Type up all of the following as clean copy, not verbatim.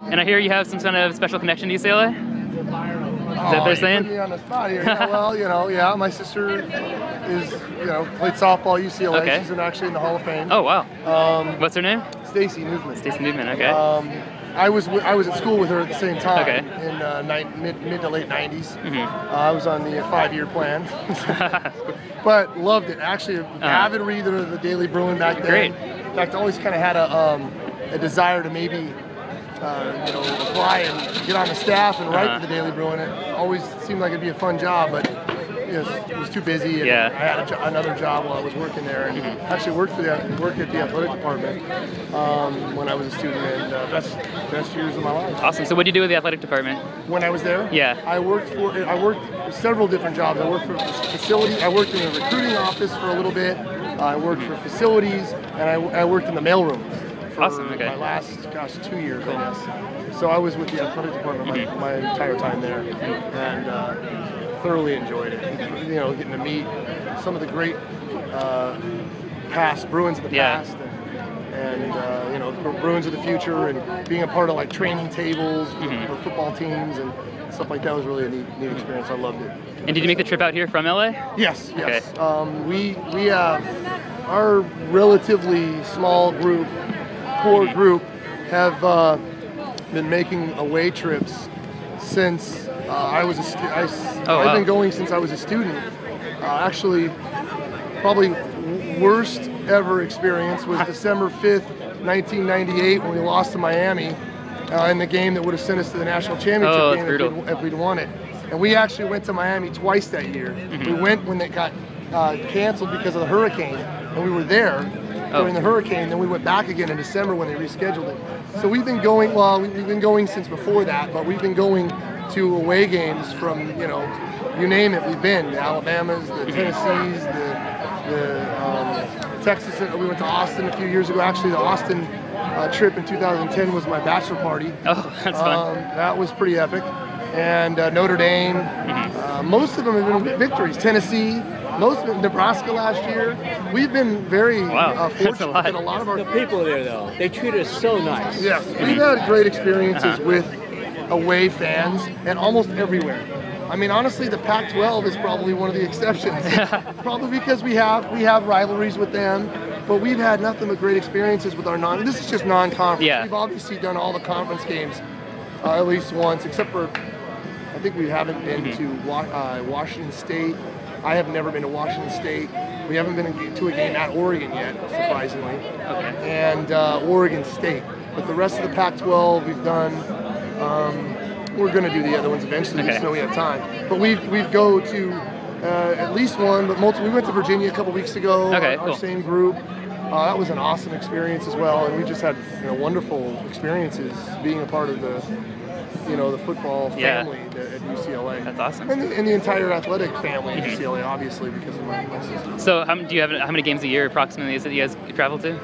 And I hear you have some kind of special connection to UCLA? Is that what they're saying? Put me on the spot here. Yeah, well, yeah, my sister is, played softball at UCLA. Okay. She's actually in the Hall of Fame. Oh, wow. What's her name? Stacy Nuveman. Stacy Nuveman, okay. I was at school with her at the same time. Okay. In mid to late 90s. I was on the 5-year plan. But loved it. Actually, avid reader of the Daily Bruin back then. Great. In fact, I always kind of had a desire to maybe apply and get on the staff and write for the Daily Bruin. It always seemed like it'd be a fun job, but it was too busy. And I had another job while I was working there, and actually worked at the athletic department when I was a student, and best years of my life. Awesome. So what did you do with the athletic department? When I was there? Yeah. I worked several different jobs. I worked for facility. I worked in a recruiting office for a little bit. I worked for facilities, and I worked in the mailroom. Awesome, okay. My last, 2 years, I guess. So I was with the athletic department my entire time there, and thoroughly enjoyed it. Getting to meet some of the great past Bruins of the past, and Bruins of the future, and being a part of like training tables for football teams and stuff like that was really a neat experience. I loved it. And did you make the trip out here from LA? Yes. Okay. We our relatively small core group have been making away trips since I was I've been going since I was a student. Actually, probably worst ever experience was December 5th, 1998, when we lost to Miami in the game that would have sent us to the national championship game if we'd won it. And we actually went to Miami twice that year. We went when they got canceled because of the hurricane, and we were there during the hurricane. Then we went back again in December when they rescheduled it. So we've been going, we've been going since before that, but we've been going to away games from, you name it, we've been. The Alabamas, the Tennessees, the Texas. We went to Austin a few years ago. Actually, the Austin trip in 2010 was my bachelor party. Oh, that's fun. That was pretty epic. And Notre Dame. Most of them have been victories. Tennessee. Most of it, Nebraska last year. We've been very fortunate that a lot of our people there, though, they treat us so nice. Yes, we've had great experiences with away fans, and almost everywhere. I mean, honestly, the Pac-12 is probably one of the exceptions. Probably because we have rivalries with them, but we've had nothing but great experiences with our this is just non-conference. Yeah. We've obviously done all the conference games at least once, except for I think we haven't been to Washington State. I have never been to Washington State. We haven't been to a game at Oregon yet, surprisingly. Okay. And Oregon State. But the rest of the Pac-12 we've done. We're going to do the other ones eventually, just so we have time. But we go to at least one, but multiple. We went to Virginia a couple weeks ago. Okay, our same group. That was an awesome experience as well, and we just had wonderful experiences being a part of the the football family at UCLA. That's awesome. And the entire athletic family at UCLA, obviously, because of my sister. So how many games a year approximately is it you guys travel to?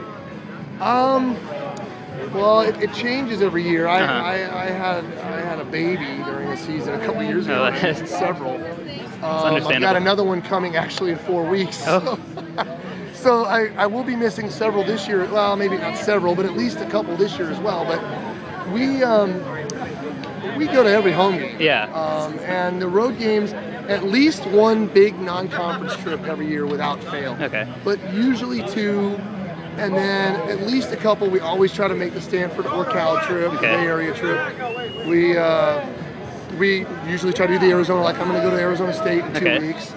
Well, it changes every year. I had a baby during the season a couple years ago. I missed several. I've got another one coming actually in 4 weeks. Oh. So I will be missing several this year. Well, maybe not several, but at least a couple this year as well. But we go to every home game. Yeah. And the road games, at least one big non-conference trip every year without fail. Okay. But usually two, and then at least a couple. We always try to make the Stanford or Cal trip, the Bay Area trip. We usually try to do the Arizona. Like I'm going to go to Arizona State in 2 weeks.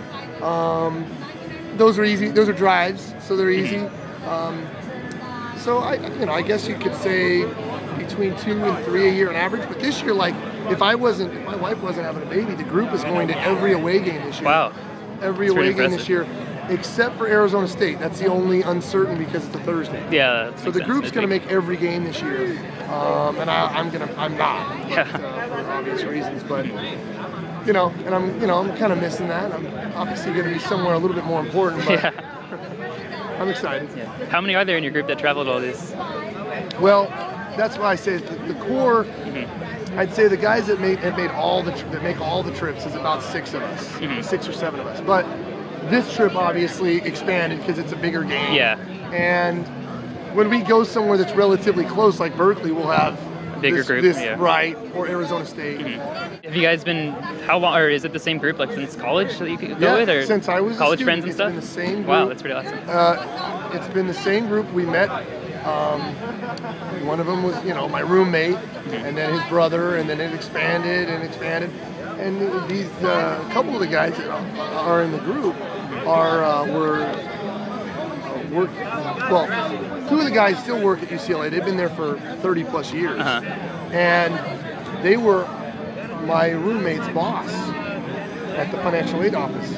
Those are easy. Those are drives, so they're easy. So I guess you could say between 2 and 3 a year on average. But this year, like if my wife wasn't having a baby, the group is going to every away game this year. Wow. Every away game this year, except for Arizona State. That's the only uncertain because it's a Thursday. Yeah. So the group's going to make every game this year, and I'm not, but, for obvious reasons. But and I'm kind of missing that. I'm obviously going to be somewhere a little bit more important, but I'm excited. Yeah. How many are there in your group that traveled all these? Well, that's why I say the core. I'd say the guys that make all the trips is about 6 of us, 6 or 7 of us. But this trip obviously expanded because it's a bigger game. Yeah. And when we go somewhere that's relatively close, like Berkeley, we'll have bigger group. Yeah. Right, or Arizona State. Have you guys been, how long, or is it the same group like since college that you could go Yeah, with, or since I was a college student, friends and it's stuff? been the same group. Wow, that's pretty awesome. It's been the same group. We met. One of them was, my roommate, and then his brother, and then it expanded and expanded. And these couple of the guys that are in the group two of the guys still work at UCLA. They've been there for 30 plus years, and they were my roommate's boss at the financial aid office.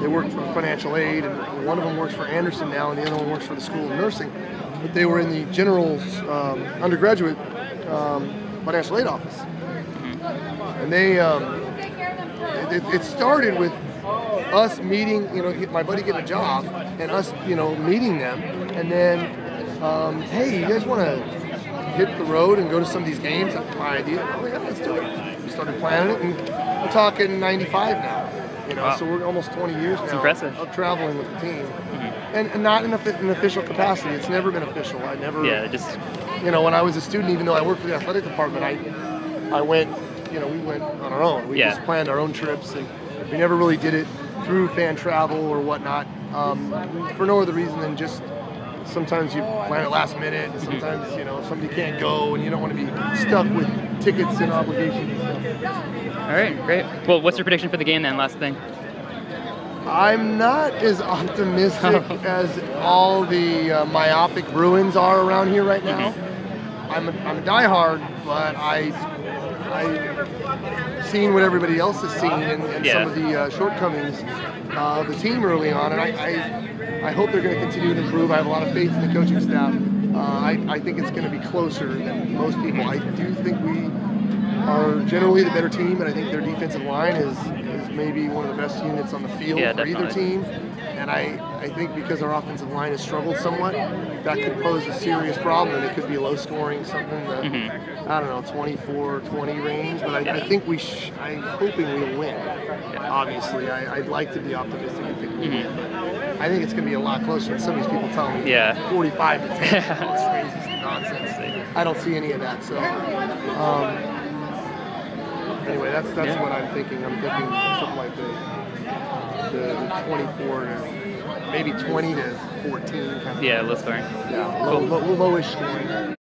They worked for financial aid, and one of them works for Anderson now, and the other one works for the School of Nursing. But they were in the general's undergraduate financial aid office, and they it started with us meeting, my buddy getting a job, and us, meeting them, and then, hey, you guys want to hit the road and go to some of these games? That's my idea. Oh yeah, let's do it. We started planning it, and we're talking 95 now. Wow. So we're almost 20 years now impressive. of traveling with the team, and not in an official capacity. It's never been official. I never. Yeah, just. When I was a student, even though I worked for the athletic department, I went. We went on our own. We just planned our own trips, and we never really did it through fan travel or whatnot, for no other reason than just sometimes you plan it last minute, and sometimes somebody can't go, and you don't want to be stuck with tickets and obligations and stuff. All right, great. Well, what's your prediction for the game then? Last thing. I'm not as optimistic as all the myopic Bruins are around here right now. I'm a diehard, but I've seen what everybody else has seen and some of the shortcomings of the team early on, and I hope they're going to continue to improve. I have a lot of faith in the coaching staff. I think it's going to be closer than most people. I do think we are generally the better team, and I think their defensive line is maybe one of the best units on the field for either team. And I think because our offensive line has struggled somewhat, that could pose a serious problem, and it could be low scoring, something that, I don't know, 24-20 range. But I think I'm hoping we'll win. Obviously, I'd like to be optimistic and think we win. But I think it's going to be a lot closer than some of these people tell me. 45-10. It's crazy nonsense. I don't see any of that. So, anyway, that's what I'm thinking. I'm thinking something like the 24 to maybe 20 to 14 kind of. Yeah, low scoring. Yeah, lowish scoring.